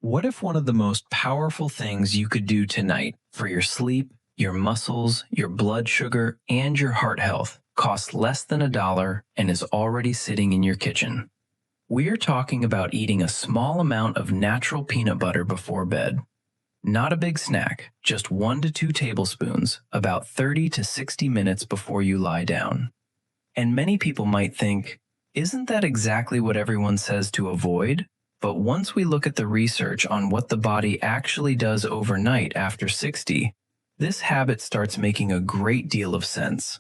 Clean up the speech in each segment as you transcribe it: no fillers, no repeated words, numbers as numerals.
What if one of the most powerful things you could do tonight for your sleep, your muscles, your blood sugar, and your heart health costs less than $1 and is already sitting in your kitchen? We're talking about eating a small amount of natural peanut butter before bed. Not a big snack, just 1 to 2 tablespoons, about 30 to 60 minutes before you lie down. And many people might think, isn't that exactly what everyone says to avoid? But once we look at the research on what the body actually does overnight after 60, this habit starts making a great deal of sense.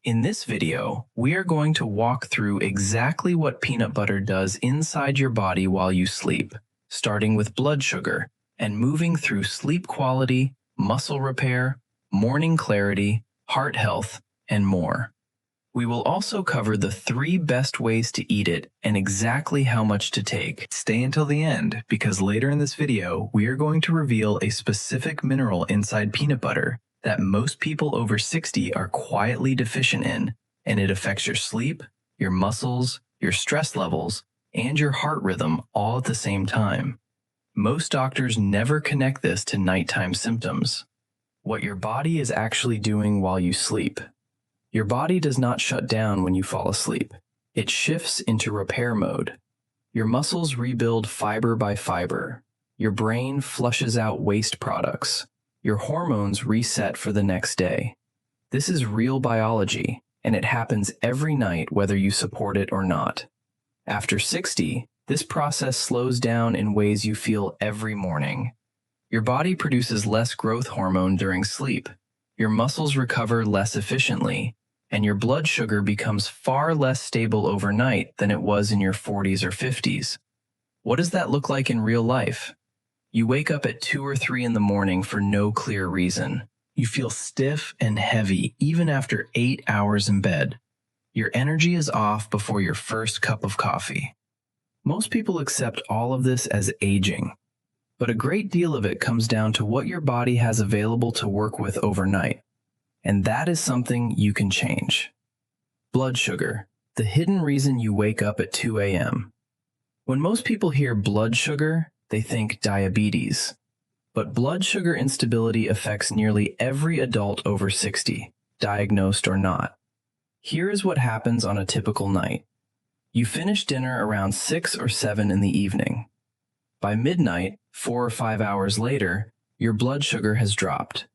In this video, we are going to walk through exactly what peanut butter does inside your body while you sleep, starting with blood sugar and moving through sleep quality, muscle repair, morning clarity, heart health, and more. We will also cover the 3 best ways to eat it and exactly how much to take. Stay until the end, because later in this video, we are going to reveal a specific mineral inside peanut butter that most people over 60 are quietly deficient in, and it affects your sleep, your muscles, your stress levels, and your heart rhythm all at the same time. Most doctors never connect this to nighttime symptoms. What your body is actually doing while you sleep. Your body does not shut down when you fall asleep. It shifts into repair mode. Your muscles rebuild fiber by fiber. Your brain flushes out waste products. Your hormones reset for the next day. This is real biology, and it happens every night whether you support it or not. After 60, this process slows down in ways you feel every morning. Your body produces less growth hormone during sleep. Your muscles recover less efficiently, and your blood sugar becomes far less stable overnight than it was in your 40s or 50s. What does that look like in real life? You wake up at 2 or 3 in the morning for no clear reason. You feel stiff and heavy even after 8 hours in bed. Your energy is off before your first cup of coffee. Most people accept all of this as aging, but a great deal of it comes down to what your body has available to work with overnight. And that is something you can change. Blood sugar, the hidden reason you wake up at 2 a.m. When most people hear blood sugar, they think diabetes. But blood sugar instability affects nearly every adult over 60, diagnosed or not. Here is what happens on a typical night. You finish dinner around 6 or 7 in the evening. By midnight, 4 or 5 hours later, your blood sugar has dropped.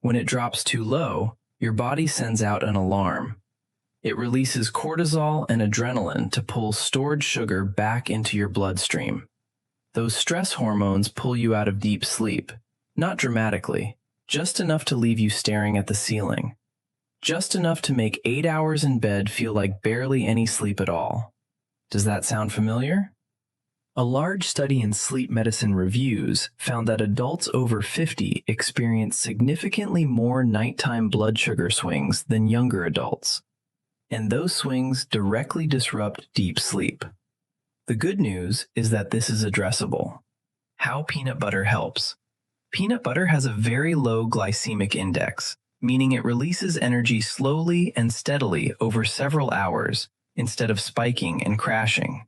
When it drops too low, your body sends out an alarm. It releases cortisol and adrenaline to pull stored sugar back into your bloodstream. Those stress hormones pull you out of deep sleep, not dramatically, just enough to leave you staring at the ceiling. Just enough to make 8 hours in bed feel like barely any sleep at all. Does that sound familiar? A large study in Sleep Medicine Reviews found that adults over 50 experience significantly more nighttime blood sugar swings than younger adults, and those swings directly disrupt deep sleep. The good news is that this is addressable. How peanut butter helps. Peanut butter has a very low glycemic index, meaning it releases energy slowly and steadily over several hours instead of spiking and crashing.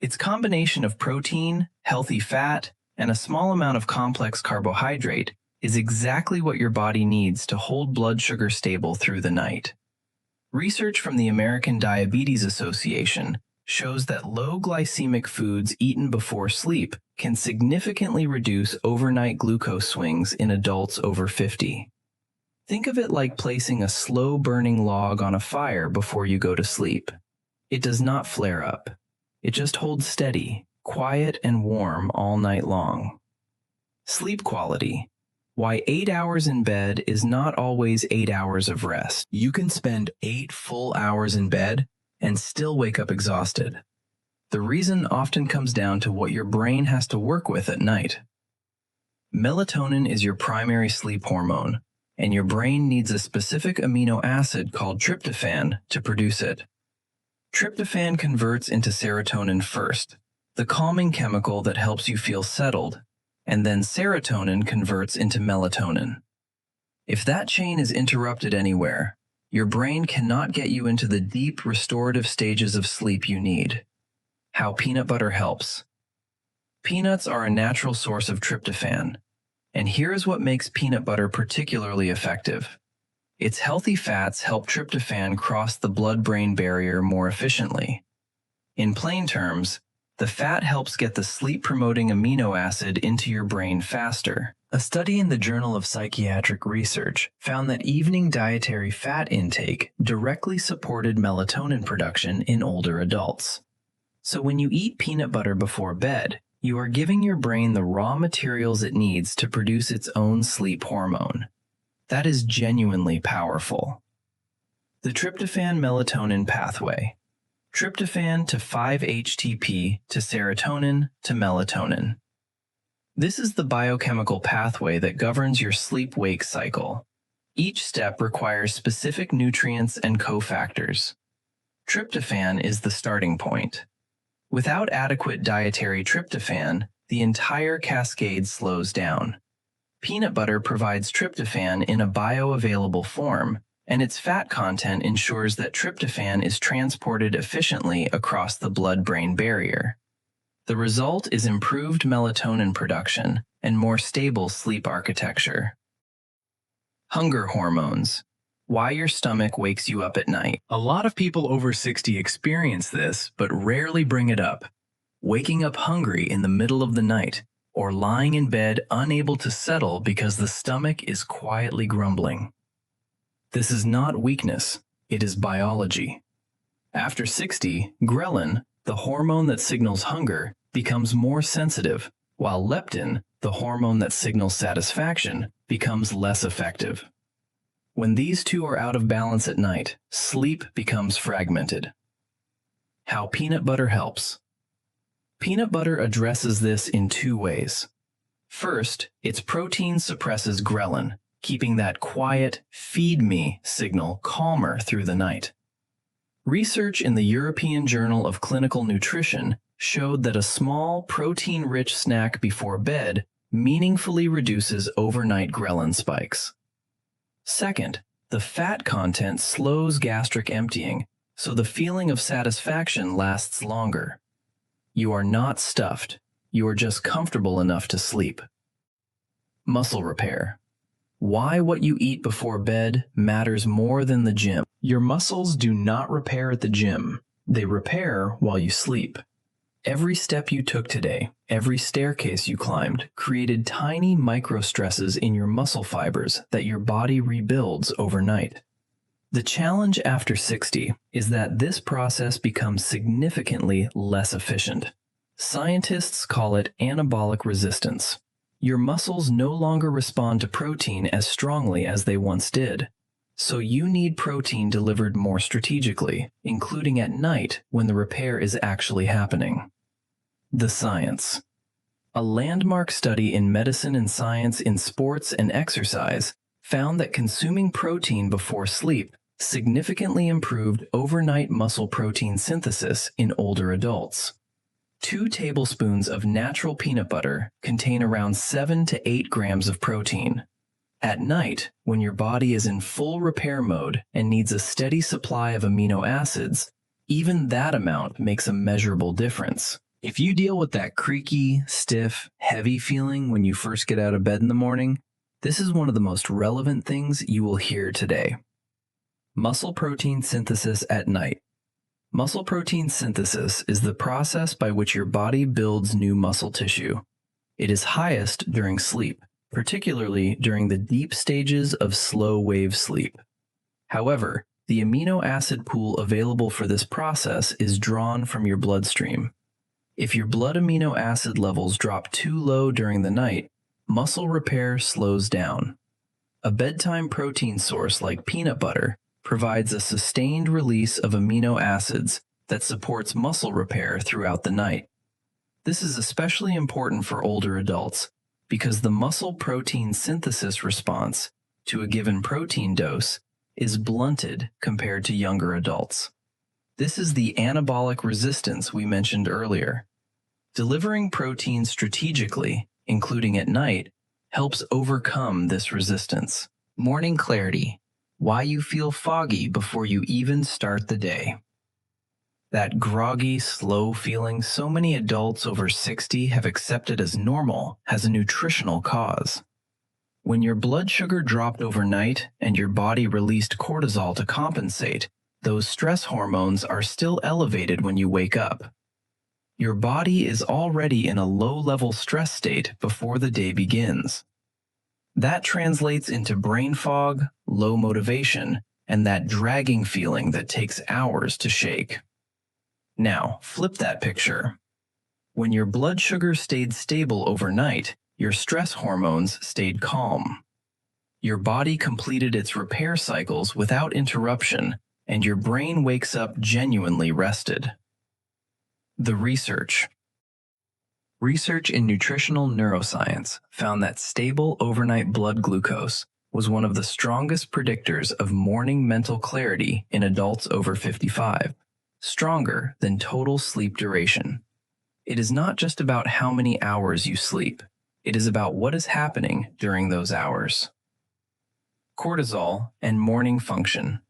Its combination of protein, healthy fat, and a small amount of complex carbohydrate is exactly what your body needs to hold blood sugar stable through the night. Research from the American Diabetes Association shows that low glycemic foods eaten before sleep can significantly reduce overnight glucose swings in adults over 50. Think of it like placing a slow-burning log on a fire before you go to sleep. It does not flare up. It just holds steady, quiet, and warm all night long. Sleep quality. Why 8 hours in bed is not always 8 hours of rest. You can spend 8 full hours in bed and still wake up exhausted. The reason often comes down to what your brain has to work with at night. Melatonin is your primary sleep hormone, and your brain needs a specific amino acid called tryptophan to produce it. Tryptophan converts into serotonin first, the calming chemical that helps you feel settled, and then serotonin converts into melatonin. If that chain is interrupted anywhere, your brain cannot get you into the deep restorative stages of sleep you need. How peanut butter helps. Peanuts are a natural source of tryptophan, and here is what makes peanut butter particularly effective. Its healthy fats help tryptophan cross the blood-brain barrier more efficiently. In plain terms, the fat helps get the sleep-promoting amino acid into your brain faster. A study in the Journal of Psychiatric Research found that evening dietary fat intake directly supported melatonin production in older adults. So when you eat peanut butter before bed, you are giving your brain the raw materials it needs to produce its own sleep hormone. That is genuinely powerful. The tryptophan-melatonin pathway. Tryptophan to 5-HTP to serotonin to melatonin. This is the biochemical pathway that governs your sleep-wake cycle. Each step requires specific nutrients and cofactors. Tryptophan is the starting point. Without adequate dietary tryptophan, the entire cascade slows down. Peanut butter provides tryptophan in a bioavailable form, and its fat content ensures that tryptophan is transported efficiently across the blood-brain barrier. The result is improved melatonin production and more stable sleep architecture. Hunger hormones. Why your stomach wakes you up at night. A lot of people over 60 experience this, but rarely bring it up. Waking up hungry in the middle of the night, or lying in bed unable to settle because the stomach is quietly grumbling. This is not weakness, it is biology. After 60, ghrelin, the hormone that signals hunger, becomes more sensitive, while leptin, the hormone that signals satisfaction, becomes less effective. When these two are out of balance at night, sleep becomes fragmented. How peanut butter helps. Peanut butter addresses this in two ways. First, its protein suppresses ghrelin, keeping that quiet, feed me signal calmer through the night. Research in the European Journal of Clinical Nutrition showed that a small, protein-rich snack before bed meaningfully reduces overnight ghrelin spikes. Second, the fat content slows gastric emptying, so the feeling of satisfaction lasts longer. You are not stuffed, you are just comfortable enough to sleep. Muscle repair. Why what you eat before bed matters more than the gym. Your muscles do not repair at the gym, they repair while you sleep. Every step you took today, every staircase you climbed, created tiny micro-stresses in your muscle fibers that your body rebuilds overnight. The challenge after 60 is that this process becomes significantly less efficient. Scientists call it anabolic resistance. Your muscles no longer respond to protein as strongly as they once did. So you need protein delivered more strategically, including at night when the repair is actually happening. The science. A landmark study in Medicine and Science in Sports and Exercise found that consuming protein before sleep significantly improved overnight muscle protein synthesis in older adults. 2 tablespoons of natural peanut butter contain around 7 to 8 grams of protein. At night, when your body is in full repair mode and needs a steady supply of amino acids, even that amount makes a measurable difference. If you deal with that creaky, stiff, heavy feeling when you first get out of bed in the morning, this is one of the most relevant things you will hear today. Muscle protein synthesis at night. Muscle protein synthesis is the process by which your body builds new muscle tissue. It is highest during sleep, particularly during the deep stages of slow-wave sleep. However, the amino acid pool available for this process is drawn from your bloodstream. If your blood amino acid levels drop too low during the night, muscle repair slows down. A bedtime protein source like peanut butter provides a sustained release of amino acids that supports muscle repair throughout the night. This is especially important for older adults because the muscle protein synthesis response to a given protein dose is blunted compared to younger adults. This is the anabolic resistance we mentioned earlier. Delivering protein strategically, including at night, helps overcome this resistance. Morning clarity. Why you feel foggy before you even start the day. That groggy, slow feeling so many adults over 60 have accepted as normal has a nutritional cause. When your blood sugar dropped overnight and your body released cortisol to compensate, those stress hormones are still elevated when you wake up. Your body is already in a low-level stress state before the day begins. That translates into brain fog, low motivation, and that dragging feeling that takes hours to shake. Now, flip that picture. When your blood sugar stayed stable overnight, your stress hormones stayed calm. Your body completed its repair cycles without interruption, and your brain wakes up genuinely rested. The research. Research in nutritional neuroscience found that stable overnight blood glucose was one of the strongest predictors of morning mental clarity in adults over 55, stronger than total sleep duration. It is not just about how many hours you sleep. It is about what is happening during those hours. Cortisol and morning function.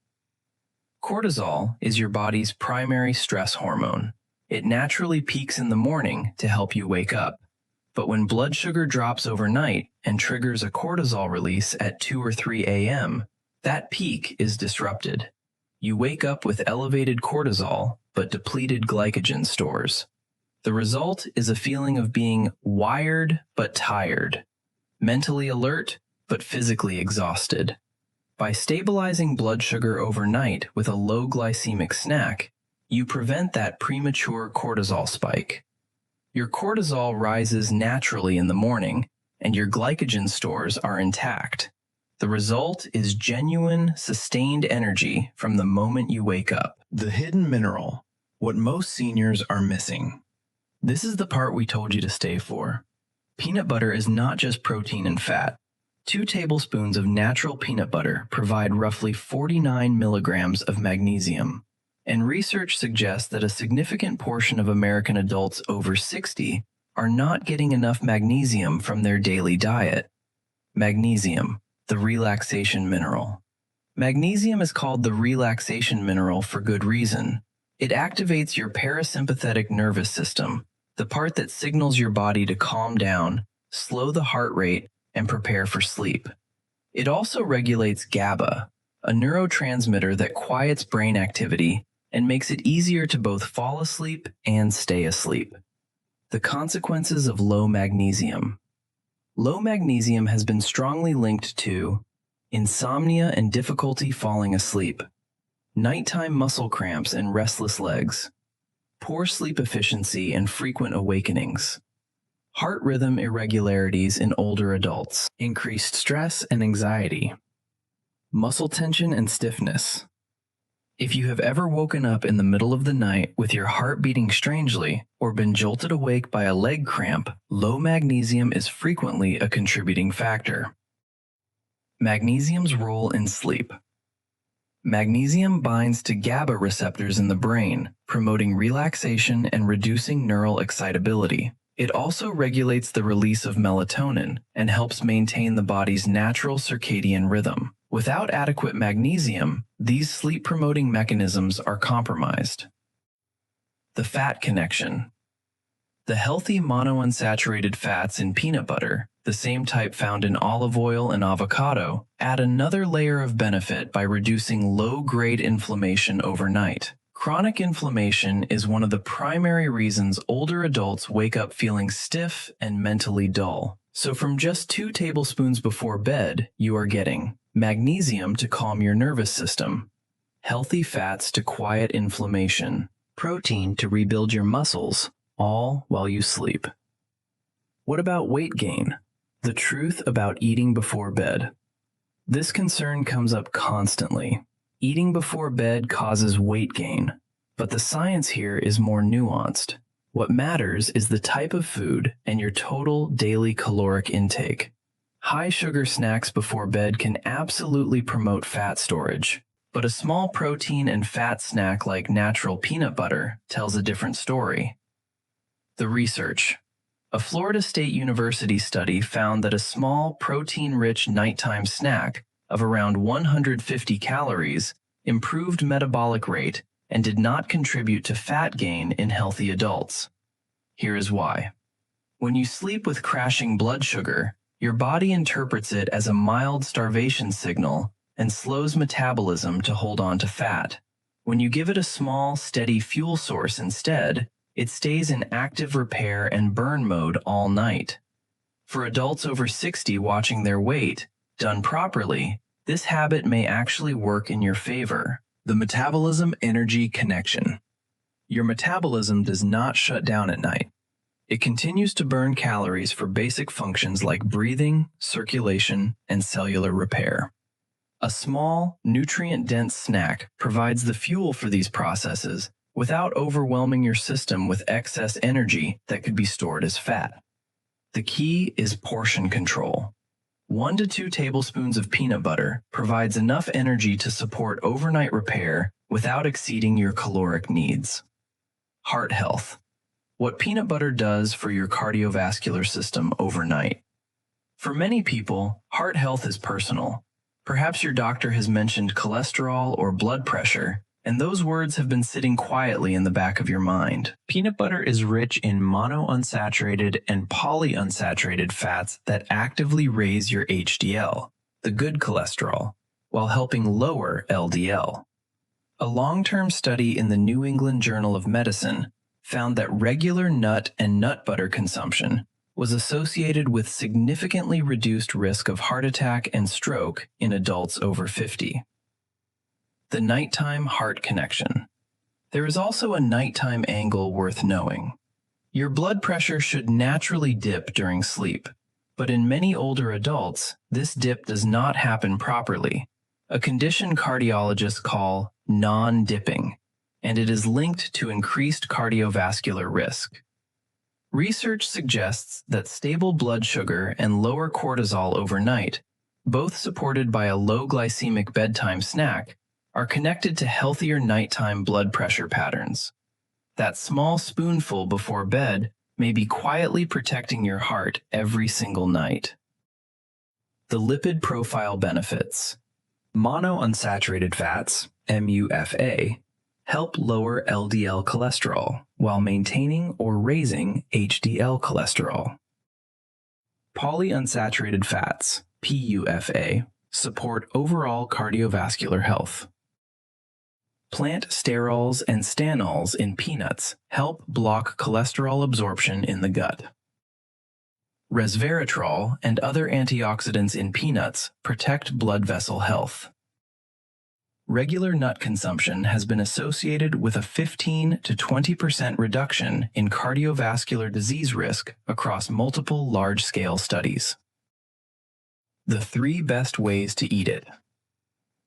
Cortisol is your body's primary stress hormone. It naturally peaks in the morning to help you wake up. But when blood sugar drops overnight and triggers a cortisol release at 2 or 3 a.m., that peak is disrupted. You wake up with elevated cortisol but depleted glycogen stores. The result is a feeling of being wired but tired, mentally alert but physically exhausted. By stabilizing blood sugar overnight with a low glycemic snack, you prevent that premature cortisol spike. Your cortisol rises naturally in the morning, and your glycogen stores are intact. The result is genuine, sustained energy from the moment you wake up. The hidden mineral, what most seniors are missing. This is the part we told you to stay for. Peanut butter is not just protein and fat. 2 tablespoons of natural peanut butter provide roughly 49 milligrams of magnesium. And research suggests that a significant portion of American adults over 60 are not getting enough magnesium from their daily diet. Magnesium, the relaxation mineral. Magnesium is called the relaxation mineral for good reason. It activates your parasympathetic nervous system, the part that signals your body to calm down, slow the heart rate, and prepare for sleep. It also regulates GABA, a neurotransmitter that quiets brain activity and makes it easier to both fall asleep and stay asleep. The consequences of low magnesium. Low magnesium has been strongly linked to insomnia and difficulty falling asleep, nighttime muscle cramps and restless legs, poor sleep efficiency and frequent awakenings, heart rhythm irregularities in older adults, increased stress and anxiety, muscle tension and stiffness. If you have ever woken up in the middle of the night with your heart beating strangely or been jolted awake by a leg cramp, low magnesium is frequently a contributing factor. Magnesium's role in sleep. Magnesium binds to GABA receptors in the brain, promoting relaxation and reducing neural excitability. It also regulates the release of melatonin and helps maintain the body's natural circadian rhythm. Without adequate magnesium, these sleep-promoting mechanisms are compromised. The fat connection. The healthy monounsaturated fats in peanut butter, the same type found in olive oil and avocado, add another layer of benefit by reducing low-grade inflammation overnight. Chronic inflammation is one of the primary reasons older adults wake up feeling stiff and mentally dull. So from just 2 tablespoons before bed, you are getting magnesium to calm your nervous system, healthy fats to quiet inflammation, protein to rebuild your muscles, all while you sleep. What about weight gain? The truth about eating before bed. This concern comes up constantly. Eating before bed causes weight gain, but the science here is more nuanced. What matters is the type of food and your total daily caloric intake. High sugar snacks before bed can absolutely promote fat storage, but a small protein and fat snack like natural peanut butter tells a different story. The research. A Florida State University study found that a small protein-rich nighttime snack of around 150 calories improved metabolic rate and did not contribute to fat gain in healthy adults. Here is why. When you sleep with crashing blood sugar, your body interprets it as a mild starvation signal and slows metabolism to hold on to fat. When you give it a small, steady fuel source instead, it stays in active repair and burn mode all night. For adults over 60 watching their weight, done properly, this habit may actually work in your favor. The metabolism-energy connection. Your metabolism does not shut down at night. It continues to burn calories for basic functions like breathing, circulation, and cellular repair. A small, nutrient-dense snack provides the fuel for these processes without overwhelming your system with excess energy that could be stored as fat. The key is portion control. 1 to 2 tablespoons of peanut butter provides enough energy to support overnight repair without exceeding your caloric needs. Heart health. What peanut butter does for your cardiovascular system overnight. For many people, heart health is personal. Perhaps your doctor has mentioned cholesterol or blood pressure, and those words have been sitting quietly in the back of your mind. Peanut butter is rich in monounsaturated and polyunsaturated fats that actively raise your HDL, the good cholesterol, while helping lower LDL. A long-term study in the New England Journal of Medicine found that regular nut and nut butter consumption was associated with significantly reduced risk of heart attack and stroke in adults over 50. The nighttime heart connection. There is also a nighttime angle worth knowing. Your blood pressure should naturally dip during sleep, but in many older adults, this dip does not happen properly, a condition cardiologists call non-dipping, and it is linked to increased cardiovascular risk. Research suggests that stable blood sugar and lower cortisol overnight, both supported by a low glycemic bedtime snack, are connected to healthier nighttime blood pressure patterns. That small spoonful before bed may be quietly protecting your heart every single night. The lipid profile benefits. Monounsaturated fats, MUFA, help lower LDL cholesterol while maintaining or raising HDL cholesterol. Polyunsaturated fats, PUFA, support overall cardiovascular health. Plant sterols and stanols in peanuts help block cholesterol absorption in the gut. Resveratrol and other antioxidants in peanuts protect blood vessel health. Regular nut consumption has been associated with a 15 to 20% reduction in cardiovascular disease risk across multiple large-scale studies. The 3 best ways to eat it.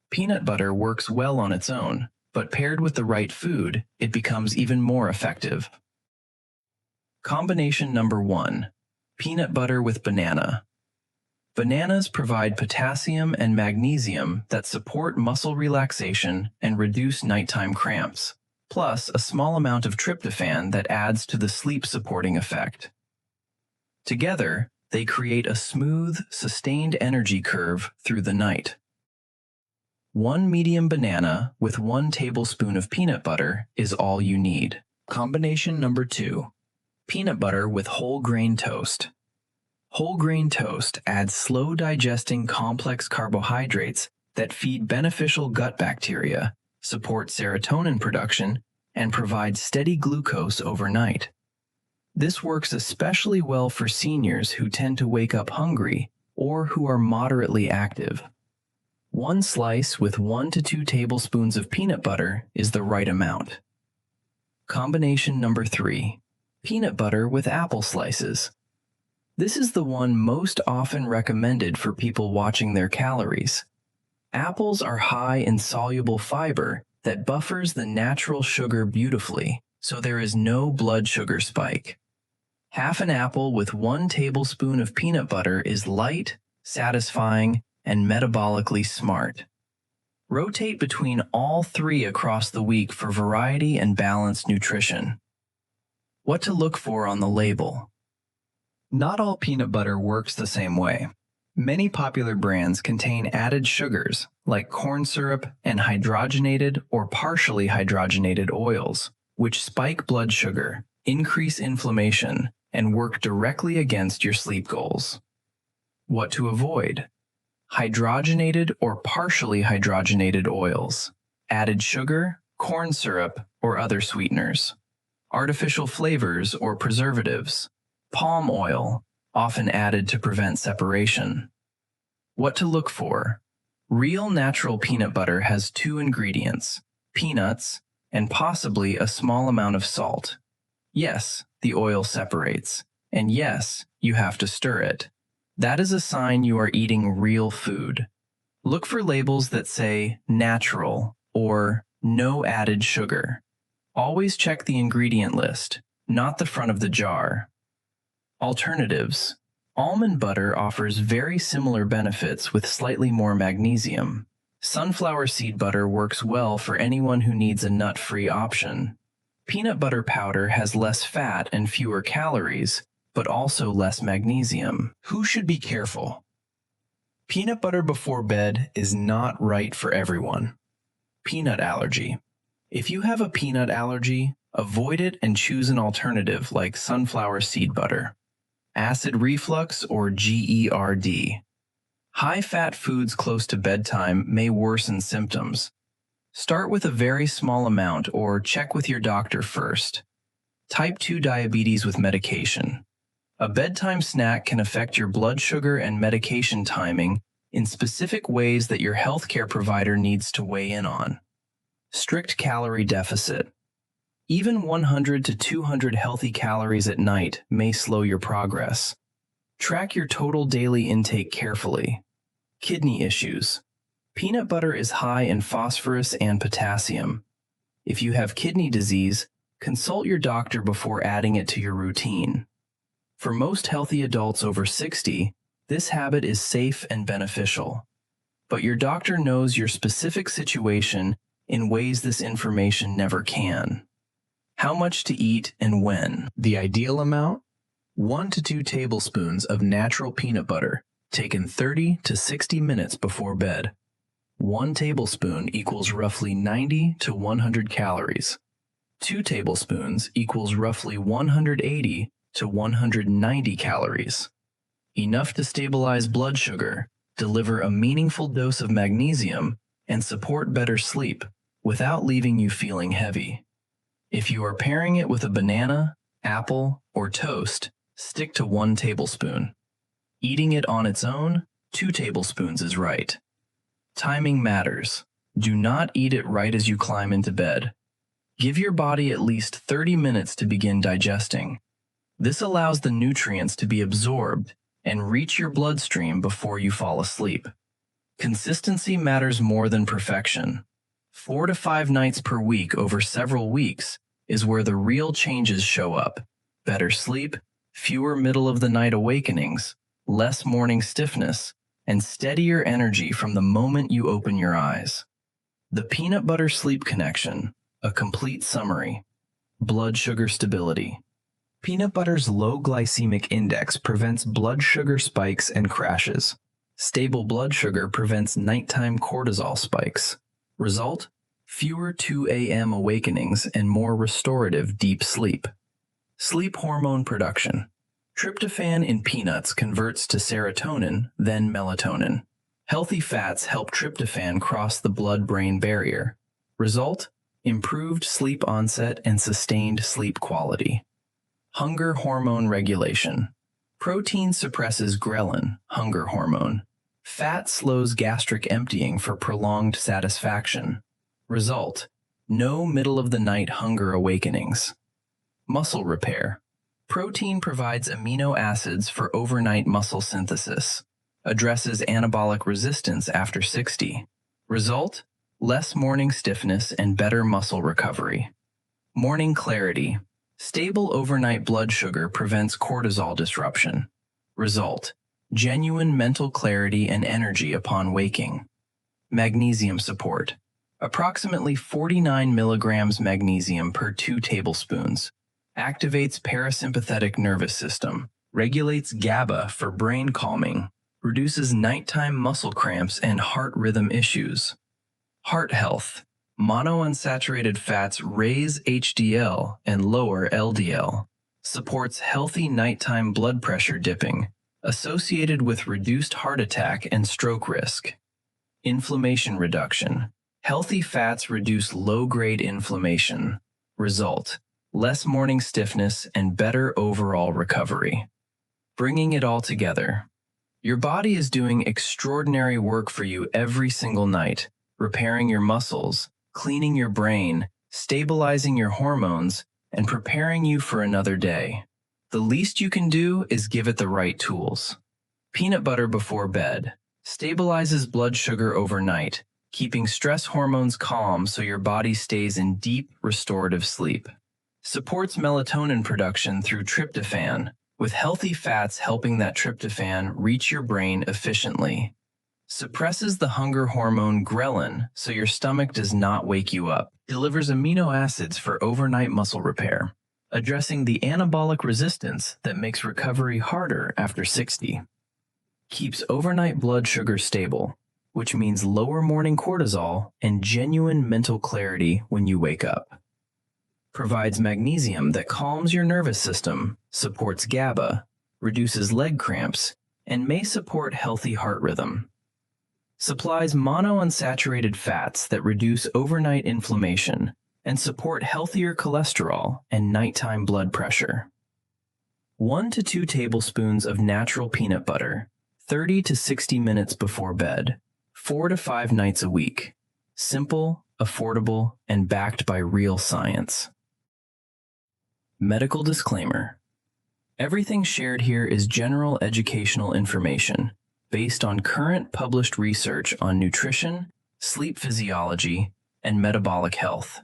Peanut butter works well on its own, but paired with the right food, it becomes even more effective. Combination number 1: peanut butter with banana. Bananas provide potassium and magnesium that support muscle relaxation and reduce nighttime cramps, plus a small amount of tryptophan that adds to the sleep-supporting effect. Together, they create a smooth, sustained energy curve through the night. 1 medium banana with 1 tablespoon of peanut butter is all you need. Combination number 2: peanut butter with whole grain toast. Whole grain toast adds slow-digesting complex carbohydrates that feed beneficial gut bacteria, support serotonin production, and provide steady glucose overnight. This works especially well for seniors who tend to wake up hungry or who are moderately active. 1 slice with 1 to 2 tablespoons of peanut butter is the right amount. Combination number 3: peanut butter with apple slices. This is the one most often recommended for people watching their calories. Apples are high in soluble fiber that buffers the natural sugar beautifully, so there is no blood sugar spike. Half an apple with 1 tablespoon of peanut butter is light, satisfying, and metabolically smart. Rotate between all 3 across the week for variety and balanced nutrition. What to look for on the label. Not all peanut butter works the same way. Many popular brands contain added sugars like corn syrup and hydrogenated or partially hydrogenated oils, which spike blood sugar, increase inflammation, and work directly against your sleep goals. What to avoid? Hydrogenated or partially hydrogenated oils, added sugar, corn syrup, or other sweeteners, artificial flavors or preservatives, palm oil, often added to prevent separation. What to look for? Real natural peanut butter has 2 ingredients, peanuts, and possibly a small amount of salt. Yes, the oil separates, and yes, you have to stir it. That is a sign you are eating real food. Look for labels that say natural or no added sugar. Always check the ingredient list, not the front of the jar. Alternatives. Almond butter offers very similar benefits with slightly more magnesium. Sunflower seed butter works well for anyone who needs a nut-free option. Peanut butter powder has less fat and fewer calories, but also less magnesium. Who should be careful? Peanut butter before bed is not right for everyone. Peanut allergy. If you have a peanut allergy, avoid it and choose an alternative like sunflower seed butter. Acid reflux or GERD. High-fat foods close to bedtime may worsen symptoms. Start with a very small amount or check with your doctor first. Type 2 diabetes with medication. A bedtime snack can affect your blood sugar and medication timing in specific ways that your healthcare provider needs to weigh in on. Strict calorie deficit. Even 100 to 200 healthy calories at night may slow your progress. Track your total daily intake carefully. Kidney issues. Peanut butter is high in phosphorus and potassium. If you have kidney disease, consult your doctor before adding it to your routine. For most healthy adults over 60, this habit is safe and beneficial. But your doctor knows your specific situation in ways this information never can. How much to eat and when? The ideal amount? 1 to 2 tablespoons of natural peanut butter, taken 30 to 60 minutes before bed. 1 tablespoon equals roughly 90 to 100 calories. 2 tablespoons equals roughly 180 to 190 calories. Enough to stabilize blood sugar, deliver a meaningful dose of magnesium, and support better sleep without leaving you feeling heavy. If you are pairing it with a banana, apple, or toast, stick to 1 tablespoon. Eating it on its own, 2 tablespoons is right. Timing matters. Do not eat it right as you climb into bed. Give your body at least 30 minutes to begin digesting. This allows the nutrients to be absorbed and reach your bloodstream before you fall asleep. Consistency matters more than perfection. 4 to 5 nights per week over several weeks is where the real changes show up. Better sleep, fewer middle-of-the-night awakenings, less morning stiffness, and steadier energy from the moment you open your eyes. The peanut butter sleep connection, a complete summary. Blood sugar stability. Peanut butter's low glycemic index prevents blood sugar spikes and crashes. Stable blood sugar prevents nighttime cortisol spikes. Result? Fewer 2 a.m. awakenings and more restorative deep sleep. Sleep hormone production. Tryptophan in peanuts converts to serotonin, then melatonin. Healthy fats help tryptophan cross the blood-brain barrier. Result? Improved sleep onset and sustained sleep quality. Hunger hormone regulation. Protein suppresses ghrelin, hunger hormone. Fat slows gastric emptying for prolonged satisfaction. Result: no middle-of-the-night hunger awakenings. Muscle repair. Protein provides amino acids for overnight muscle synthesis. Addresses anabolic resistance after 60. Result: less morning stiffness and better muscle recovery. Morning clarity. Stable overnight blood sugar prevents cortisol disruption. Result: genuine mental clarity and energy upon waking. Magnesium support. Approximately 49 milligrams magnesium per 2 tablespoons. Activates parasympathetic nervous system. Regulates GABA for brain calming. reduces nighttime muscle cramps and heart rhythm issues. Heart health. Monounsaturated fats raise HDL and lower LDL. Supports healthy nighttime blood pressure dipping, associated with reduced heart attack and stroke risk. Inflammation reduction. Healthy fats reduce low-grade inflammation. Result: less morning stiffness and better overall recovery. Bringing it all together. Your body is doing extraordinary work for you every single night, repairing your muscles, cleaning your brain, stabilizing your hormones, and preparing you for another day. The least you can do is give it the right tools. Peanut butter before bed stabilizes blood sugar overnight, keeping stress hormones calm so your body stays in deep, restorative sleep. Supports melatonin production through tryptophan, with healthy fats helping that tryptophan reach your brain efficiently. Suppresses the hunger hormone ghrelin so your stomach does not wake you up. Delivers amino acids for overnight muscle repair, addressing the anabolic resistance that makes recovery harder after 60. Keeps overnight blood sugar stable, which means lower morning cortisol and genuine mental clarity when you wake up. Provides magnesium that calms your nervous system, supports GABA, reduces leg cramps, and may support healthy heart rhythm. Supplies monounsaturated fats that reduce overnight inflammation and support healthier cholesterol and nighttime blood pressure. 1 to 2 tablespoons of natural peanut butter, 30 to 60 minutes before bed, 4 to 5 nights a week. Simple, affordable, and backed by real science. Medical disclaimer. Everything shared here is general educational information based on current published research on nutrition, sleep physiology, and metabolic health.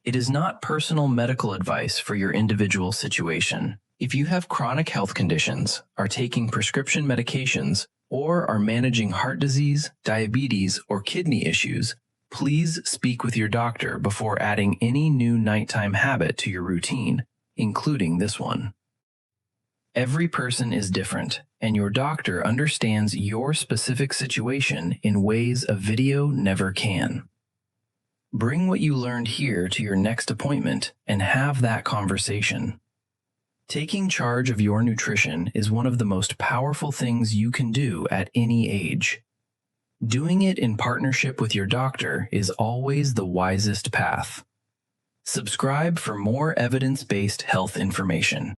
It is not personal medical advice for your individual situation. If you have chronic health conditions, are taking prescription medications, or are managing heart disease, diabetes, or kidney issues, please speak with your doctor before adding any new nighttime habit to your routine, including this one. Every person is different, and your doctor understands your specific situation in ways a video never can. Bring what you learned here to your next appointment and have that conversation. Taking charge of your nutrition is one of the most powerful things you can do at any age. Doing it in partnership with your doctor is always the wisest path. Subscribe for more evidence-based health information.